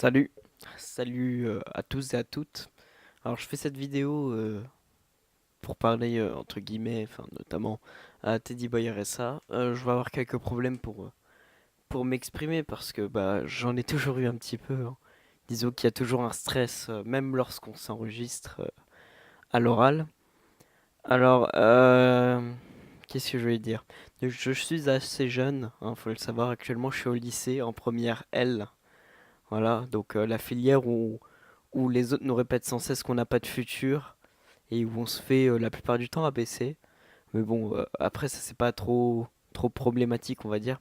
Salut, salut à tous et à toutes. Alors je fais cette vidéo pour parler entre guillemets, enfin notamment à Teddy Boy RSA. Je vais avoir quelques problèmes pour m'exprimer parce que bah j'en ai toujours eu un petit peu, hein. Disons qu'il y a toujours un stress, même lorsqu'on s'enregistre à l'oral. Alors qu'est-ce que je vais dire? Je suis assez jeune, hein, faut le savoir. Actuellement, je suis au lycée en première L. Voilà, donc la filière où les autres nous répètent sans cesse qu'on n'a pas de futur et où on se fait la plupart du temps abaisser. Mais bon, après ça c'est pas trop problématique on va dire.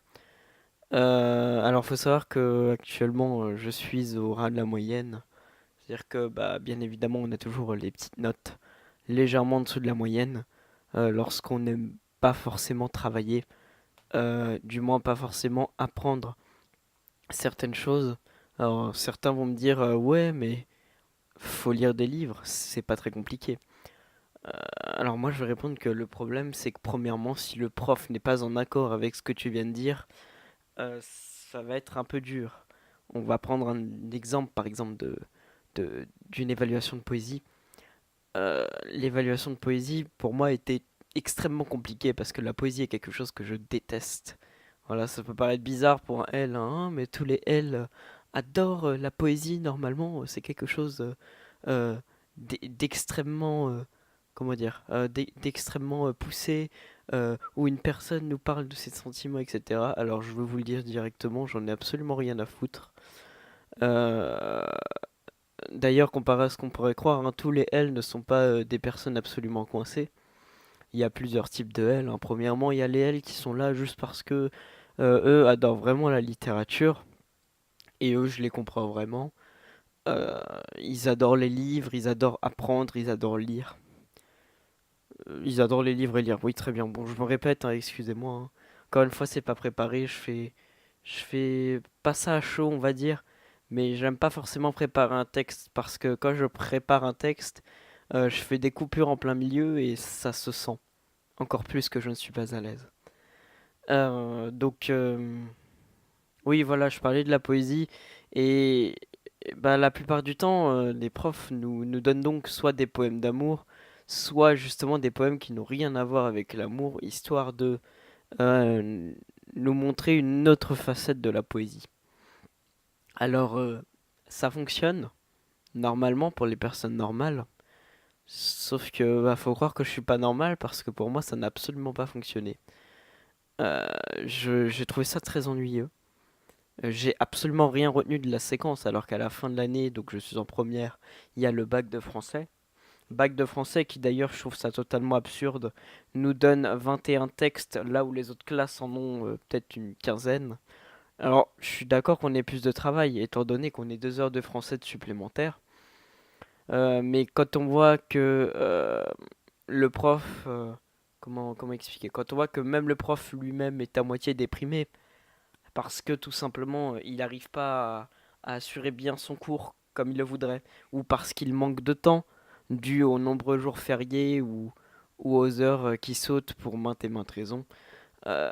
Alors faut savoir que actuellement je suis au ras de la moyenne. C'est-à-dire que bah bien évidemment on a toujours les petites notes légèrement en dessous de la moyenne lorsqu'on n'aime pas forcément travailler, du moins pas forcément apprendre certaines choses. Alors certains vont me dire ouais mais faut lire des livres, c'est pas très compliqué. Alors moi je vais répondre que le problème c'est que premièrement si le prof n'est pas en accord avec ce que tu viens de dire, ça va être un peu dur. On va prendre un exemple par exemple d'une évaluation de poésie. L'évaluation de poésie pour moi était extrêmement compliquée parce que la poésie est quelque chose que je déteste. Voilà, ça peut paraître bizarre pour un L, hein, mais tous les L adorent la poésie normalement, c'est quelque chose euh, d'extrêmement comment dire, d'extrêmement poussé, où une personne nous parle de ses sentiments, etc. Alors je veux vous le dire directement, j'en ai absolument rien à foutre. Euh, D'ailleurs, comparé à ce qu'on pourrait croire, hein, tous les L ne sont pas des personnes absolument coincées. Il y a plusieurs types de L, hein. Premièrement, il y a les L qui sont là juste parce que eux adorent vraiment la littérature, et eux, je les comprends vraiment. Ils adorent les livres, ils adorent apprendre, ils adorent lire. Ils adorent les livres et lire. Oui, très bien. Bon, je me répète, hein, excusez-moi, hein. Encore une fois, c'est pas préparé. Je fais pas ça à chaud, on va dire. Mais j'aime pas forcément préparer un texte parce que quand je prépare un texte, je fais des coupures en plein milieu et ça se sent. Encore plus que je ne suis pas à l'aise. Donc, oui, voilà, je parlais de la poésie et bah, la plupart du temps, les profs nous donnent donc soit des poèmes d'amour, soit justement des poèmes qui n'ont rien à voir avec l'amour, histoire de euh, nous montrer une autre facette de la poésie. Alors, ça fonctionne normalement pour les personnes normales, sauf que bah, faut croire que je suis pas normal parce que pour moi ça n'a absolument pas fonctionné. Euh, j'ai trouvé ça très ennuyeux. J'ai absolument rien retenu de la séquence, alors qu'à la fin de l'année, donc je suis en première, il y a le bac de français. Bac de français qui d'ailleurs, je trouve ça totalement absurde, nous donne 21 textes là où les autres classes en ont peut-être une quinzaine. Alors, je suis d'accord qu'on ait plus de travail, étant donné qu'on ait 2 heures de français de supplémentaire. Mais quand on voit que le prof... comment expliquer? Quand on voit que même le prof lui-même est à moitié déprimé, parce que tout simplement il n'arrive pas à assurer bien son cours comme il le voudrait, ou parce qu'il manque de temps dû aux nombreux jours fériés ou aux heures qui sautent pour maintes et maintes raisons. Euh,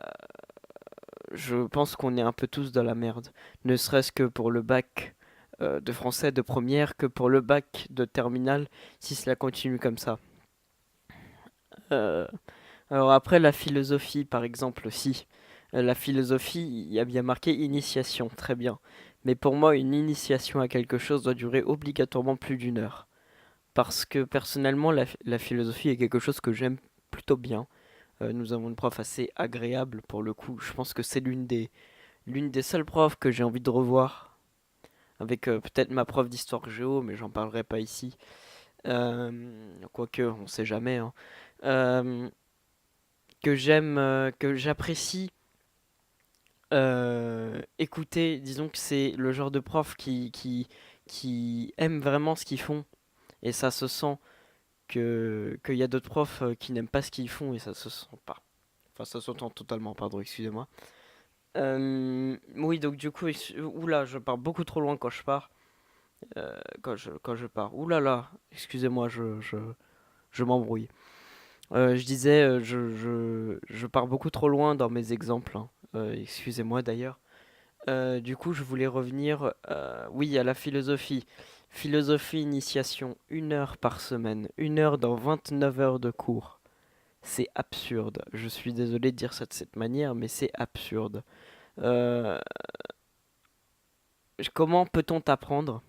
je pense qu'on est un peu tous dans la merde, ne serait-ce que pour le bac de français de première, que pour le bac de terminale, si cela continue comme ça. Euh, alors après la philosophie par exemple aussi. La philosophie, il y a bien marqué initiation, très bien. Mais pour moi, une initiation à quelque chose doit durer obligatoirement plus d'une heure. Parce que personnellement, la philosophie est quelque chose que j'aime plutôt bien. Nous avons une prof assez agréable pour le coup. Je pense que c'est l'une des seules profs que j'ai envie de revoir. Avec peut-être ma prof d'histoire géo, mais j'en parlerai pas ici. Quoique, on sait jamais, hein. Euh, que j'apprécie écouter. Disons que c'est le genre de prof qui aime vraiment ce qu'ils font. Et ça se sent qu'il y a d'autres profs qui n'aiment pas ce qu'ils font et ça se sent pas. Enfin, ça s'entend totalement, pardon, excusez-moi. Oui, donc du coup, oula, je pars beaucoup trop loin quand je pars. Quand je pars. Oula là, excusez-moi, je m'embrouille. Je disais, je pars beaucoup trop loin dans mes exemples, hein. Excusez-moi d'ailleurs. Du coup, je voulais revenir, oui, à la philosophie. Philosophie initiation, 1 heure par semaine, 1 heure dans 29 heures de cours. C'est absurde. Je suis désolé de dire ça de cette manière, mais c'est absurde. Euh, Comment peut-on t'apprendre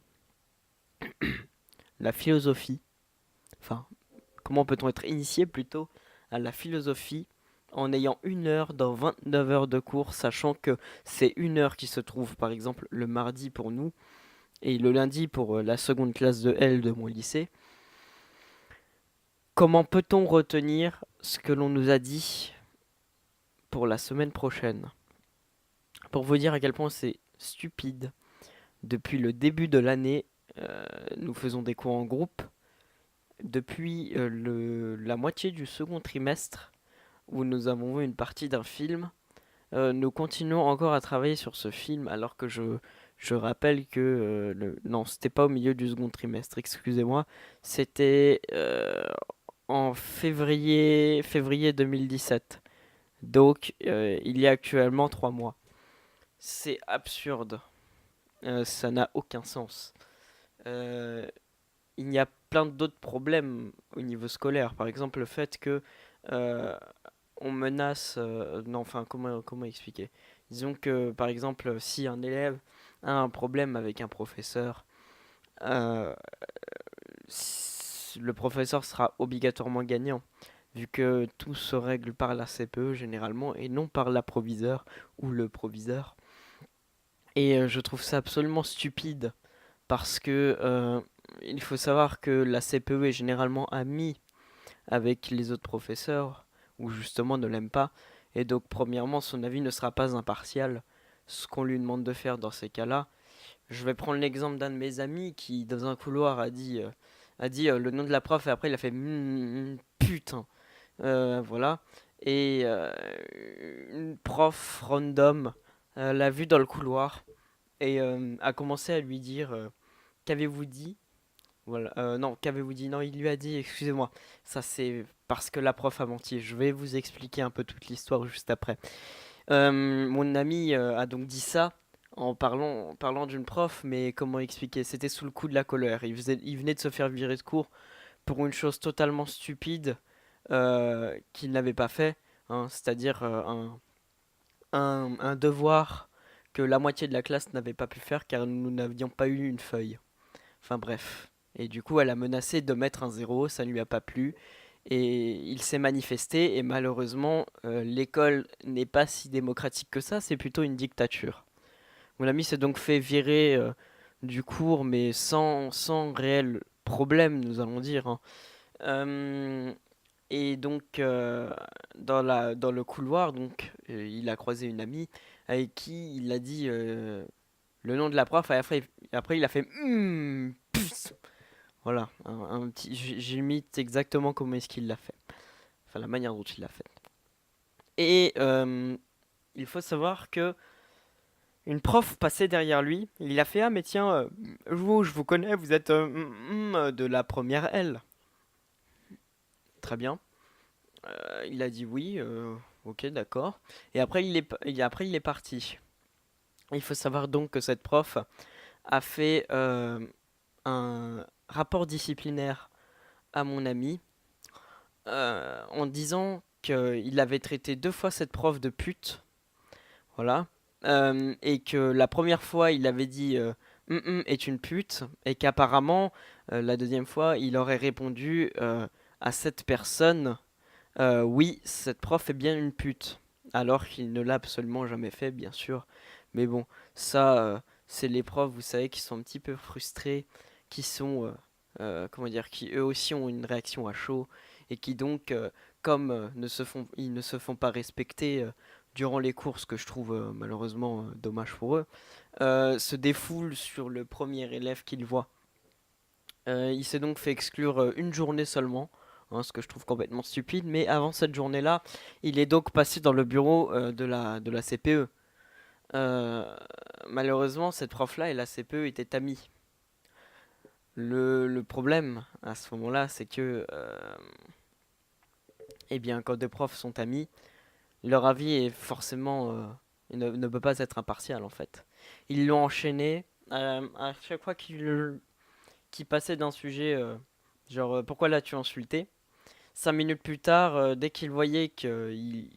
la philosophie? Enfin, comment peut-on être initié plutôt à la philosophie en ayant 1 heure dans 29 heures de cours, sachant que c'est 1 heure qui se trouve par exemple le mardi pour nous et le lundi pour la seconde classe de L de mon lycée. Comment peut-on retenir ce que l'on nous a dit pour la semaine prochaine? Pour vous dire à quel point c'est stupide, depuis le début de l'année, nous faisons des cours en groupe. Depuis la moitié du second trimestre, où nous avons vu une partie d'un film, nous continuons encore à travailler sur ce film, alors que je rappelle que non, c'était pas au milieu du second trimestre, excusez-moi, c'était en février 2017. Donc, il y a actuellement 3 mois. C'est absurde. Ça n'a aucun sens. Euh, il y a plein d'autres problèmes au niveau scolaire. Par exemple, le fait que euh, on menace. Non, enfin, comment expliquer? Disons que, par exemple, si un élève a un problème avec un professeur, euh, le professeur sera obligatoirement gagnant, vu que tout se règle par la CPE généralement et non par l'approviseur ou le proviseur. Et je trouve ça absolument stupide parce que il faut savoir que la CPE est généralement amie avec les autres professeurs ou justement ne l'aime pas. Et donc premièrement, son avis ne sera pas impartial, ce qu'on lui demande de faire dans ces cas-là. Je vais prendre l'exemple d'un de mes amis qui, dans un couloir, a dit le nom de la prof et après il a fait putain. Voilà. Et une prof random l'a vu dans le couloir et a commencé à lui dire qu'avez-vous dit? Voilà. Non, qu'avez-vous dit? Non, il lui a dit, excusez-moi, ça c'est parce que la prof a menti. Je vais vous expliquer un peu toute l'histoire juste après. Mon ami a donc dit ça en parlant d'une prof, mais comment expliquer? C'était sous le coup de la colère. Il venait de se faire virer de cours pour une chose totalement stupide qu'il n'avait pas fait, hein, c'est-à-dire un devoir que la moitié de la classe n'avait pas pu faire car nous n'avions pas eu une feuille. Enfin bref. Et du coup, elle a menacé de mettre un zéro, ça ne lui a pas plu. Et il s'est manifesté, et malheureusement, l'école n'est pas si démocratique que ça, c'est plutôt une dictature. Mon ami s'est donc fait virer du cours, mais sans réel problème, nous allons dire, hein. Euh, et donc, dans le couloir, donc, il a croisé une amie avec qui il a dit le nom de la prof, et après il a fait pss. Voilà, un petit, j'imite exactement comment est-ce qu'il l'a fait. Enfin, la manière dont il l'a fait. Et il faut savoir que une prof passait derrière lui. Il a fait ah mais tiens, vous, je vous connais, vous êtes de la première L. Très bien. Il a dit oui, ok, d'accord. Et après il est parti. Il faut savoir donc que cette prof a fait un rapport disciplinaire à mon ami en disant qu'il avait traité 2 fois cette prof de pute, voilà, et que la première fois il avait dit est une pute, et qu'apparemment la deuxième fois il aurait répondu à cette personne oui, cette prof est bien une pute, alors qu'il ne l'a absolument jamais fait, bien sûr. Mais bon, ça, c'est les profs, vous savez, qui sont un petit peu frustrés, qui sont, comment dire, qui eux aussi ont une réaction à chaud, et qui donc, comme ils ne se font pas respecter durant les cours, ce que je trouve malheureusement dommage pour eux, se défoulent sur le premier élève qu'ils voient. Il s'est donc fait exclure une journée seulement, hein, ce que je trouve complètement stupide, mais avant cette journée-là, il est donc passé dans le bureau de la CPE. Euh, Malheureusement, cette prof-là et la CPE étaient amies. Le problème à ce moment-là, c'est que, eh bien, quand deux profs sont amis, leur avis est forcément, ne peut pas être impartial en fait. Ils l'ont enchaîné à chaque fois qu'il passait d'un sujet, genre pourquoi l'as-tu insulté? 5 minutes plus tard, dès qu'il voyait qu'il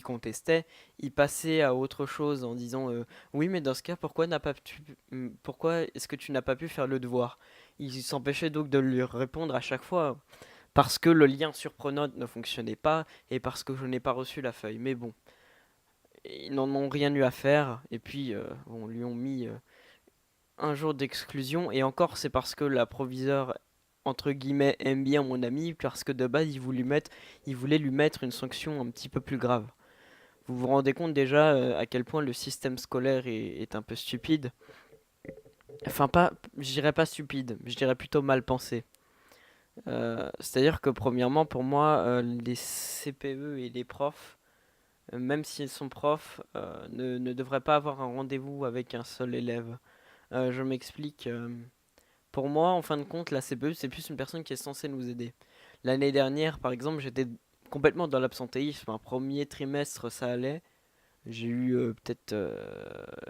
contestait, il passait à autre chose en disant oui, mais dans ce cas, pourquoi est-ce que tu n'as pas pu faire le devoir? Il s'empêchait donc de lui répondre à chaque fois parce que le lien surprenant ne fonctionnait pas et parce que je n'ai pas reçu la feuille. Mais bon, ils n'en ont rien eu à faire et puis on lui ont mis 1 jour d'exclusion et encore c'est parce que la proviseure entre guillemets aime bien mon ami parce que de base il voulait lui mettre une sanction un petit peu plus grave. Vous vous rendez compte déjà à quel point le système scolaire est un peu stupide. Enfin pas, je dirais pas stupide, je dirais plutôt mal pensé. C'est-à-dire que premièrement pour moi les CPE et les profs, même s'ils sont profs, ne devraient pas avoir un rendez-vous avec un seul élève. Je m'explique. Pour moi, en fin de compte, la CPE, c'est plus une personne qui est censée nous aider. L'année dernière, par exemple, j'étais complètement dans l'absentéisme. Un premier trimestre, ça allait. J'ai eu peut-être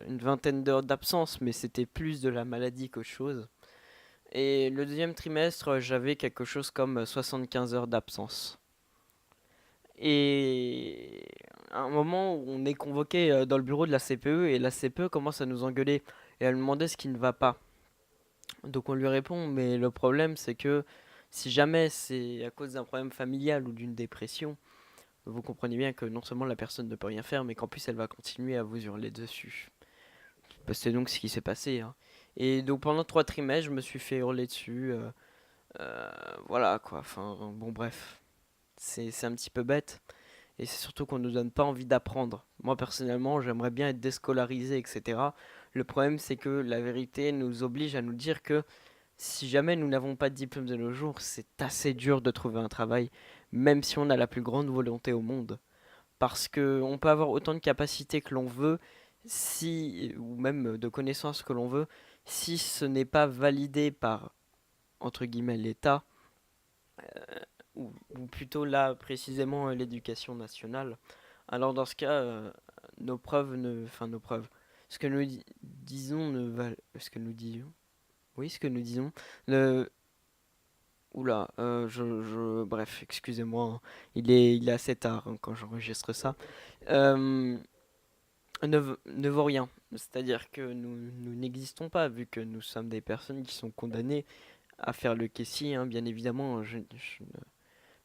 une vingtaine d'heures d'absence, mais c'était plus de la maladie qu'autre chose. Et le deuxième trimestre, j'avais quelque chose comme 75 heures d'absence. Et à un moment où on est convoqué dans le bureau de la CPE et la CPE commence à nous engueuler et à nous demander ce qui ne va pas. Donc on lui répond, mais le problème c'est que si jamais c'est à cause d'un problème familial ou d'une dépression, vous comprenez bien que non seulement la personne ne peut rien faire, mais qu'en plus elle va continuer à vous hurler dessus. Bah, c'est donc ce qui s'est passé, hein. Et donc pendant 3 trimestres, je me suis fait hurler dessus. Euh, voilà quoi, enfin bon bref. C'est un petit peu bête. Et c'est surtout qu'on ne nous donne pas envie d'apprendre. Moi personnellement, j'aimerais bien être déscolarisé, etc. Le problème c'est que la vérité nous oblige à nous dire que si jamais nous n'avons pas de diplôme de nos jours, c'est assez dur de trouver un travail, même si on a la plus grande volonté au monde. Parce que on peut avoir autant de capacités que l'on veut, si, ou même de connaissances que l'on veut, si ce n'est pas validé par, entre guillemets, l'État, ou plutôt là précisément l'éducation nationale, alors dans ce cas, nos preuves ne... Enfin nos preuves. Ce que nous disons ne valent... Ce que nous disons... Oui, ce que nous disons ne, oula, bref, excusez-moi, hein. Il est assez tard hein, quand j'enregistre ça. Euh, ne vaut rien. C'est-à-dire que nous n'existons pas, vu que nous sommes des personnes qui sont condamnées à faire le caissier, hein. Bien évidemment, je ne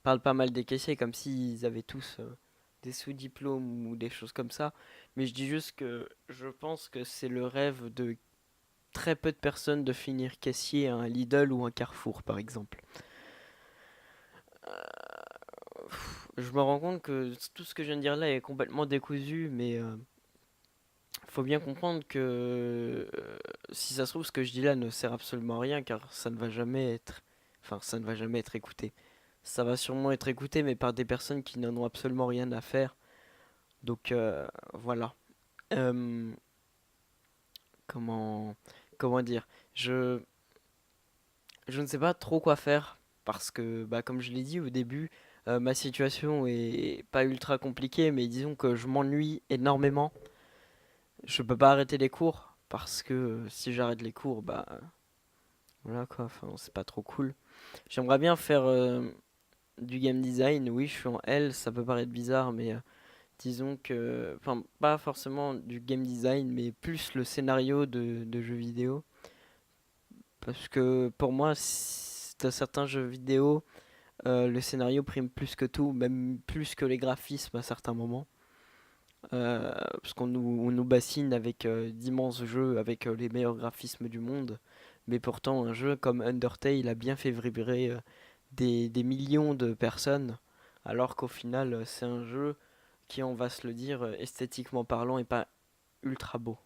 parle pas mal des caissiers comme s'ils avaient tous des sous-diplômes ou des choses comme ça. Mais je dis juste que je pense que c'est le rêve de très peu de personnes de finir caissier à un Lidl ou un Carrefour, par exemple. Je me rends compte que tout ce que je viens de dire là est complètement décousu, mais faut bien comprendre que si ça se trouve, ce que je dis là ne sert absolument à rien, car ça ne va jamais être, enfin, ça ne va jamais être écouté. Ça va sûrement être écouté, mais par des personnes qui n'en ont absolument rien à faire. Donc voilà. Euh, comment, comment dire, je ne sais pas trop quoi faire parce que, bah, comme je l'ai dit au début, ma situation est pas ultra compliquée, mais disons que je m'ennuie énormément. Je peux pas arrêter les cours parce que si j'arrête les cours, bah voilà quoi, enfin c'est pas trop cool. J'aimerais bien faire du game design. Oui, je suis en L, ça peut paraître bizarre, mais disons que, enfin pas forcément du game design, mais plus le scénario de jeux vidéo. Parce que pour moi, dans certains jeux vidéo, le scénario prime plus que tout, même plus que les graphismes à certains moments. Parce on nous bassine avec d'immenses jeux, avec les meilleurs graphismes du monde. Mais pourtant, un jeu comme Undertale a bien fait vibrer des millions de personnes. Alors qu'au final, c'est un jeu qui, on va se le dire, esthétiquement parlant, est pas ultra beau.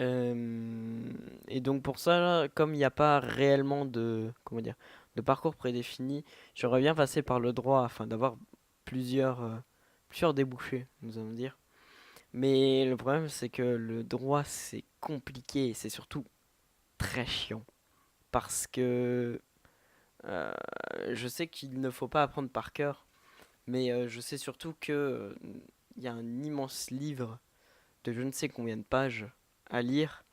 Et donc pour ça, là, comme il n'y a pas réellement de, comment dire, de parcours prédéfini, j'aimerais bien passer par le droit afin d'avoir plusieurs débouchés, nous allons dire. Mais le problème, c'est que le droit, c'est compliqué et c'est surtout très chiant. Parce que euh, je sais qu'il ne faut pas apprendre par cœur, mais je sais surtout que il y a un immense livre de je ne sais combien de pages à lire.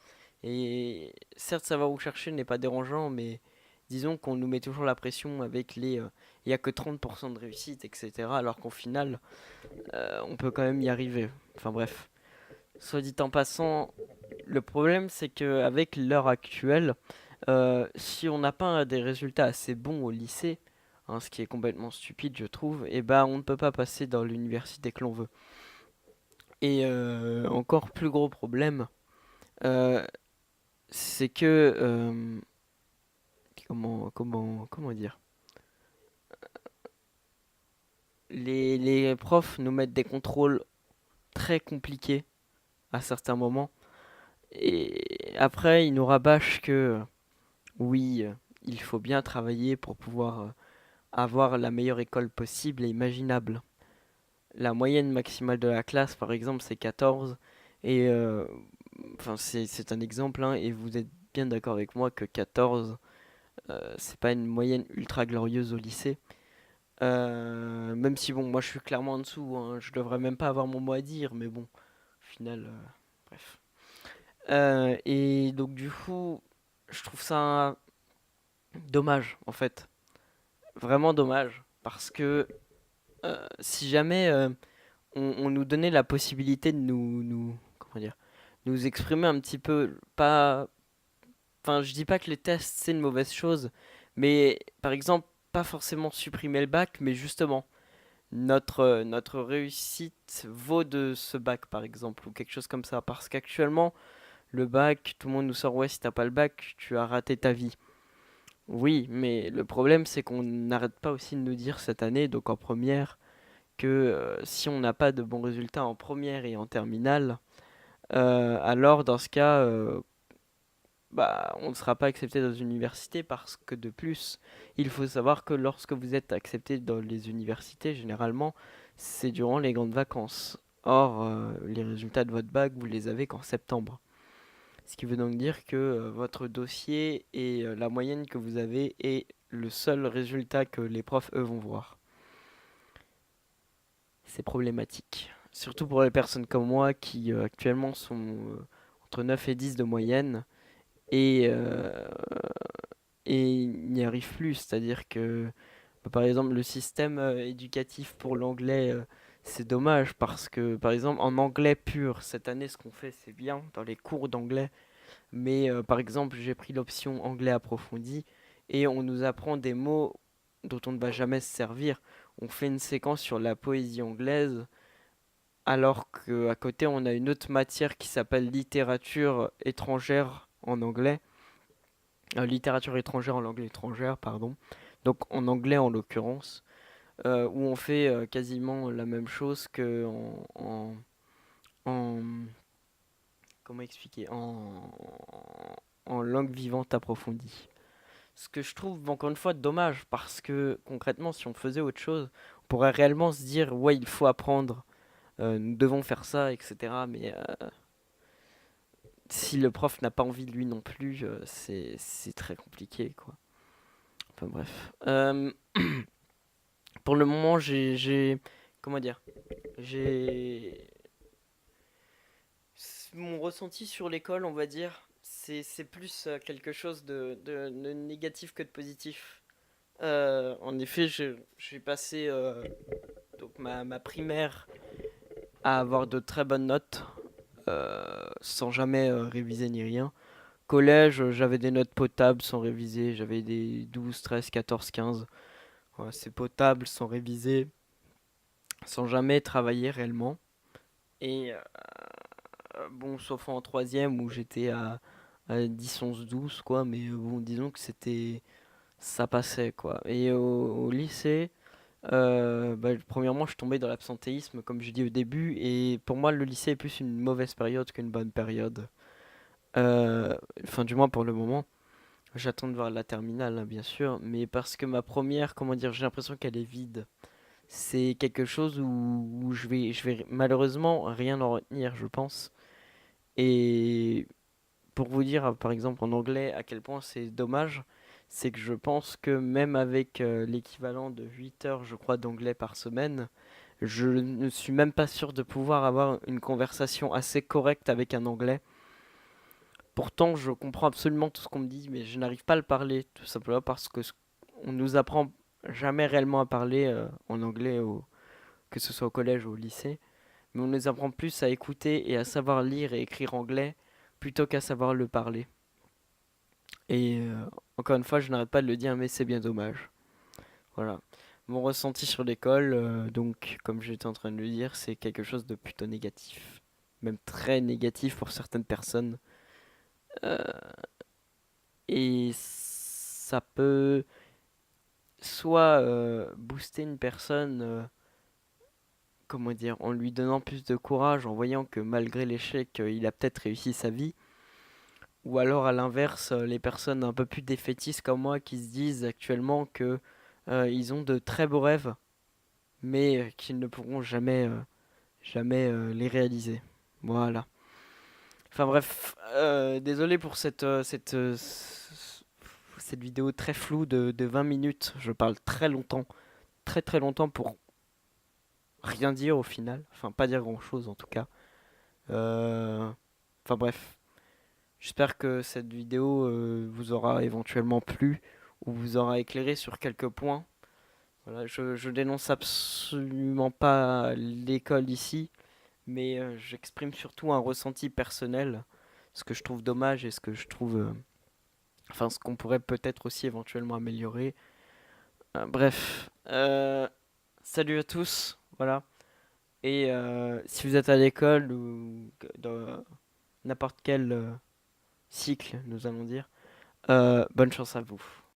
Et certes, savoir où chercher n'est pas dérangeant, mais disons qu'on nous met toujours la pression avec il n'y a que 30% de réussite, etc. Alors qu'au final, on peut quand même y arriver. Enfin bref. Soit dit en passant, le problème c'est qu'avec l'heure actuelle, si on n'a pas des résultats assez bons au lycée, hein, ce qui est complètement stupide je trouve, et ben on ne peut pas passer dans l'université que l'on veut. Et encore plus gros problème, euh, c'est que comment dire, les profs nous mettent des contrôles très compliqués à certains moments, et après ils nous rabâchent que oui, il faut bien travailler pour pouvoir avoir la meilleure école possible et imaginable. La moyenne maximale de la classe, par exemple, c'est 14. Et enfin, c'est un exemple, hein, et vous êtes bien d'accord avec moi que 14, c'est pas une moyenne ultra glorieuse au lycée. Même si, bon, moi je suis clairement en dessous, hein, je devrais même pas avoir mon mot à dire, mais bon, au final, bref. Et donc, du coup, je trouve ça dommage, en fait. Vraiment dommage. Parce que si jamais on nous donnait la possibilité de comment dire, nous exprimer un petit peu, pas, enfin, je dis pas que les tests c'est une mauvaise chose, mais par exemple, pas forcément supprimer le bac, mais justement, notre réussite vaut de ce bac, par exemple, ou quelque chose comme ça. Parce qu'actuellement, le bac, tout le monde nous sort, ouais, si t'as pas le bac, tu as raté ta vie. Oui, mais le problème, c'est qu'on n'arrête pas aussi de nous dire cette année, donc en première, que si on n'a pas de bons résultats en première et en terminale, alors dans ce cas, bah, on ne sera pas accepté dans une université parce que de plus, il faut savoir que lorsque vous êtes accepté dans les universités, généralement, c'est durant les grandes vacances. Or, les résultats de votre bac, vous les avez qu'en septembre. Ce qui veut donc dire que votre dossier et la moyenne que vous avez est le seul résultat que les profs, eux, vont voir. C'est problématique. Surtout pour les personnes comme moi qui actuellement sont entre 9 et 10 de moyenne et, euh, et n'y arrivent plus. C'est-à-dire que, bah, par exemple, le système éducatif pour l'anglais, c'est dommage parce que, par exemple, en anglais pur, cette année, ce qu'on fait, c'est bien dans les cours d'anglais. Mais par exemple, j'ai pris l'option anglais approfondi et on nous apprend des mots dont on ne va jamais se servir. On fait une séquence sur la poésie anglaise alors qu'à côté, on a une autre matière qui s'appelle littérature étrangère en anglais. Littérature étrangère en langue étrangère, pardon. Donc en anglais en l'occurrence, où on fait quasiment la même chose que en- comment expliquer, en langue vivante approfondie. Ce que je trouve encore une fois dommage parce que concrètement, si on faisait autre chose, on pourrait réellement se dire ouais, il faut apprendre, nous devons faire ça, etc. Mais si le prof n'a pas envie de lui non plus, c'est très compliqué, quoi. Enfin bref. Pour le moment, comment dire, j'ai mon ressenti sur l'école, on va dire, c'est plus quelque chose de négatif que de positif. En effet, j'ai passé donc ma primaire à avoir de très bonnes notes, sans jamais réviser ni rien. Collège, j'avais des notes potables sans réviser. J'avais des 12, 13, 14, 15. Voilà, c'est potable sans réviser, sans jamais travailler réellement. Et bon, sauf en troisième où j'étais à 10, 11, 12, quoi. Mais bon, disons que ça passait, quoi. Et au lycée, bah, premièrement, je suis tombé dans l'absentéisme, comme je dis au début. Et pour moi, le lycée est plus une mauvaise période qu'une bonne période. Enfin, du moins pour le moment. J'attends de voir la terminale, hein, bien sûr, mais parce que ma première, comment dire, j'ai l'impression qu'elle est vide. C'est quelque chose où je vais malheureusement rien en retenir, je pense. Et pour vous dire, par exemple, en anglais, à quel point c'est dommage, c'est que je pense que même avec l'équivalent de 8 heures, je crois, d'anglais par semaine, Je ne suis même pas sûr de pouvoir avoir une conversation assez correcte avec un anglais. Pourtant, je comprends absolument tout ce qu'on me dit, mais je n'arrive pas à le parler, tout simplement parce que on nous apprend jamais réellement à parler en anglais, que ce soit au collège ou au lycée, mais on nous apprend plus à écouter et à savoir lire et écrire anglais plutôt qu'à savoir le parler. Et encore une fois, je n'arrête pas de le dire, mais c'est bien dommage. Voilà. Mon ressenti sur l'école, donc, comme j'étais en train de le dire, c'est quelque chose de plutôt négatif. Même très négatif pour certaines personnes. Euh, et ça peut soit booster une personne, comment dire, en lui donnant plus de courage, en voyant que malgré l'échec, il a peut-être réussi sa vie. Ou alors à l'inverse, les personnes un peu plus défaitistes comme moi qui se disent actuellement que ils ont de très beaux rêves, mais qu'ils ne pourront jamais les réaliser. Voilà. Enfin bref, désolé pour cette vidéo très floue de 20 minutes. Je parle très longtemps, très très longtemps pour rien dire au final. Enfin, pas dire grand chose en tout cas. Euh, Enfin bref, j'espère que cette vidéo vous aura éventuellement plu ou vous aura éclairé sur quelques points. Voilà, je dénonce absolument pas l'école ici, mais j'exprime surtout un ressenti personnel, ce que je trouve dommage et ce que je trouve, enfin ce qu'on pourrait peut-être aussi éventuellement améliorer. Bref, salut à tous, voilà. Et si vous êtes à l'école ou dans n'importe quel cycle, nous allons dire, bonne chance à vous.